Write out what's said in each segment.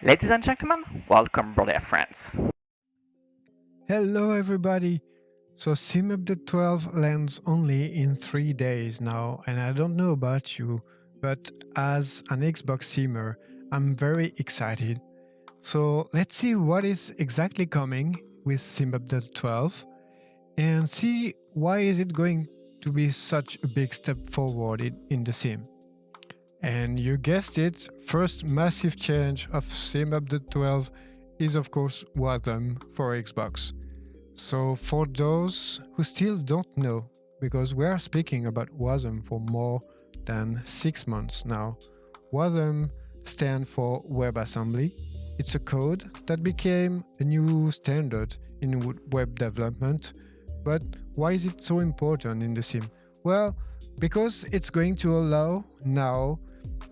Ladies and gentlemen, welcome, brother friends. Hello, everybody. So, Sim Update 12 lands only in 3 days now, and I don't know about you, but as an Xbox Simmer, I'm very excited. So, let's see what is exactly coming with Sim Update 12 and see why is it going to be such a big step forward in the sim. And you guessed it, first massive change of Sim Update 12 is of course Warzone for Xbox. So, for those who still don't know, because we are speaking about WASM for more than 6 months now, WASM stands for WebAssembly. It's a code that became a new standard in web development. But why is it so important in the sim? Well, because it's going to allow now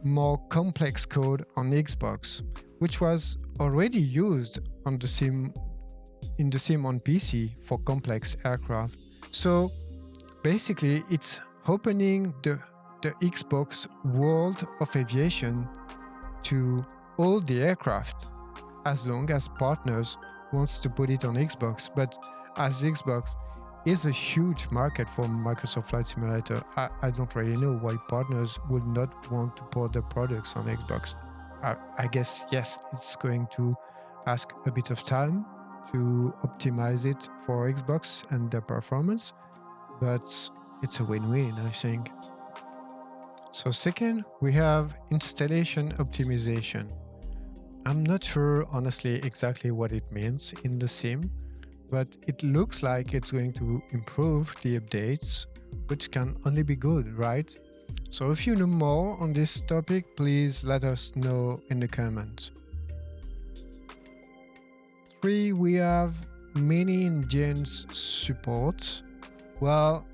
more complex code on Xbox, which was already used on the sim in the sim on PC for complex aircraft. So basically, it's opening the Xbox world of aviation to all the aircraft, as long as partners wants to put it on Xbox. But as Xbox is a huge market for Microsoft Flight Simulator, I don't really know why partners would not want to port their products on Xbox. I guess, yes, it's going to ask a bit of time to optimize it for Xbox and their performance, but it's a win-win, I think. So second, we have installation optimization. I'm not sure, honestly, exactly what it means in the sim, but it looks like it's going to improve the updates, which can only be good, right? So if you know more on this topic, please let us know in the comments. 3, we have many engines support. Well,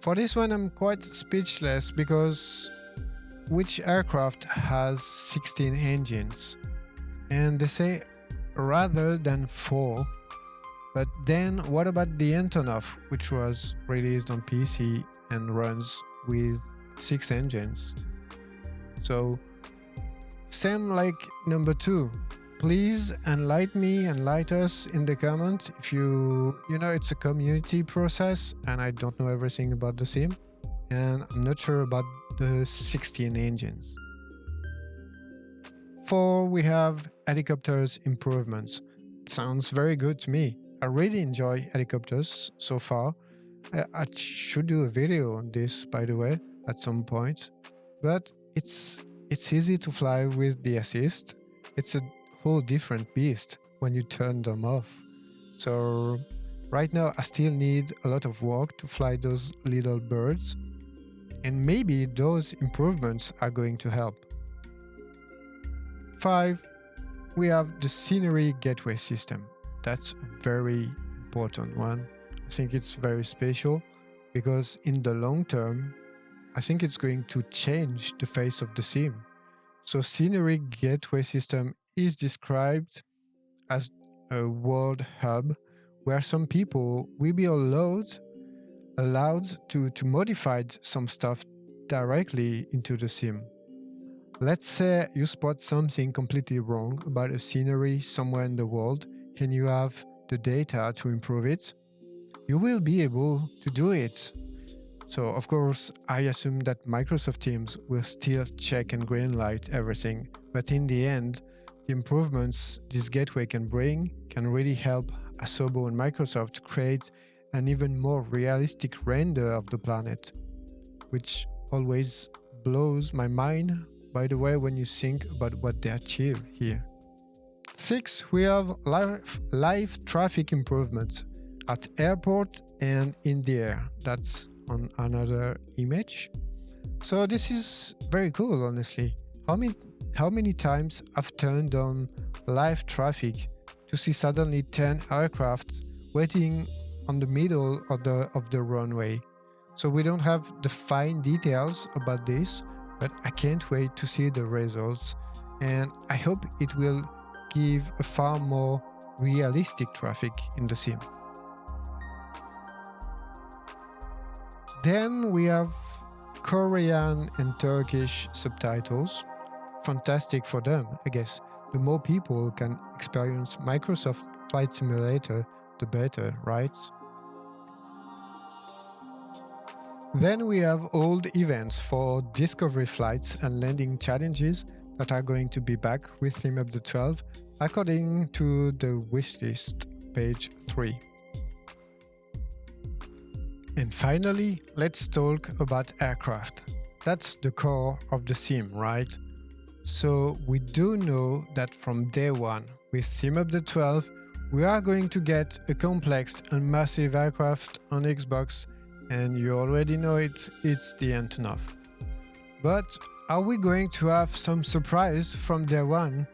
for this one, I'm quite speechless because which aircraft has 16 engines? And they say rather than 4. But then what about the Antonov, which was released on PC and runs with 6 engines? So, same like number 2. Please enlighten us in the comment if you know it's a community process and I don't know everything about the sim and I'm not sure about the 16 engines. 4, we have helicopters improvements. Sounds very good to me. I really enjoy helicopters so far. I should do a video on this, by the way, at some point. But it's easy to fly with the assist. It's a whole different beast when you turn them off. So right now I still need a lot of work to fly those little birds. And maybe those improvements are going to help. 5, we have the scenery gateway system. That's a very important one. I think it's very special because in the long term, I think it's going to change the face of the sim. So scenery gateway system is described as a world hub where some people will be allowed to modify some stuff directly into the sim. Let's say you spot something completely wrong about a scenery somewhere in the world and you have the data to improve it, you will be able to do it. So, of course, I assume that Microsoft Teams will still check and greenlight everything, but in the end, the improvements this gateway can bring can really help Asobo and Microsoft create an even more realistic render of the planet, which always blows my mind, by the way, when you think about what they achieve here. 6, we have live traffic improvements at airport and in the air. That's on another image. So this is very cool, honestly. How many times I've turned on live traffic to see suddenly 10 aircraft waiting on the middle of the runway. So we don't have the fine details about this, but I can't wait to see the results, and I hope it will give a far more realistic traffic in the sim. Then we have Korean and Turkish subtitles. Fantastic for them, I guess. the more people can experience Microsoft Flight Simulator, the better, right? Then we have all the events for discovery flights and landing challenges that are going to be back with SimUpdate 12 according to the wishlist, page 3. And finally, let's talk about aircraft. That's the core of the sim, right? So we do know that from day one with SimUpdate 12, we are going to get a complex and massive aircraft on Xbox, and you already know it's the Antonov. But are we going to have some surprise from day one?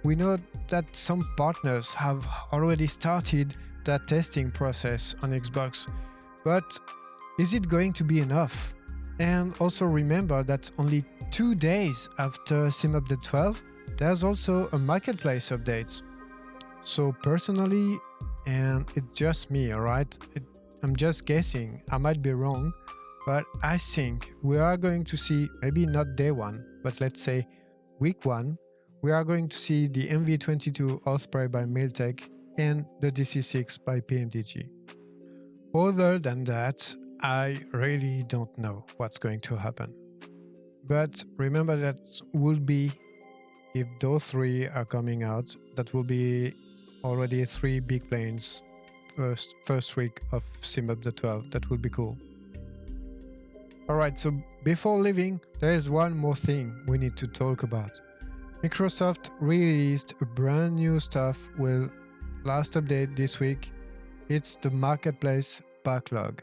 We know that some partners have already started that testing process on Xbox, but is it going to be enough? And also remember that only 2 days after SimUpdate 12, there's also a marketplace update. So personally, and it's just me, alright? I'm just guessing, I might be wrong, but I think we are going to see, maybe not day one, but let's say week one, we are going to see the MV22 Osprey by Miltech and the DC-6 by PMDG. Other than that, I really don't know what's going to happen. But remember that will be, if those 3 are coming out, that will be already 3 big planes first week of SimUpdate 12. That would be cool. Alright, so before leaving, there is one more thing we need to talk about. Microsoft released a brand new stuff with last update this week. It's the marketplace backlog.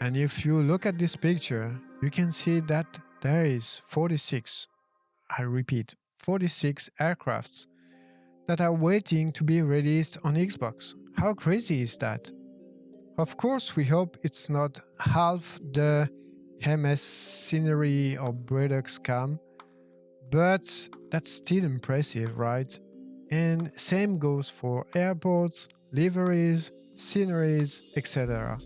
And if you look at this picture, you can see that there is 46, I repeat, 46 aircrafts that are waiting to be released on Xbox. How crazy is that? Of course, we hope it's not half the MS Scenery or Braddock scam, but that's still impressive, right? And same goes for airports, liveries, sceneries, etc.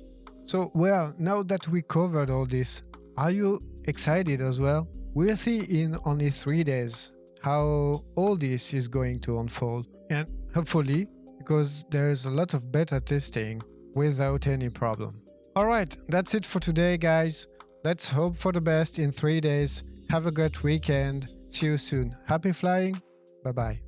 So, well, now that we covered all this, are you excited as well? We'll see in only 3 days how all this is going to unfold. And hopefully, because there's a lot of beta testing without any problem. Alright, that's it for today, guys. Let's hope for the best in 3 days. Have a great weekend. See you soon. Happy flying. Bye-bye.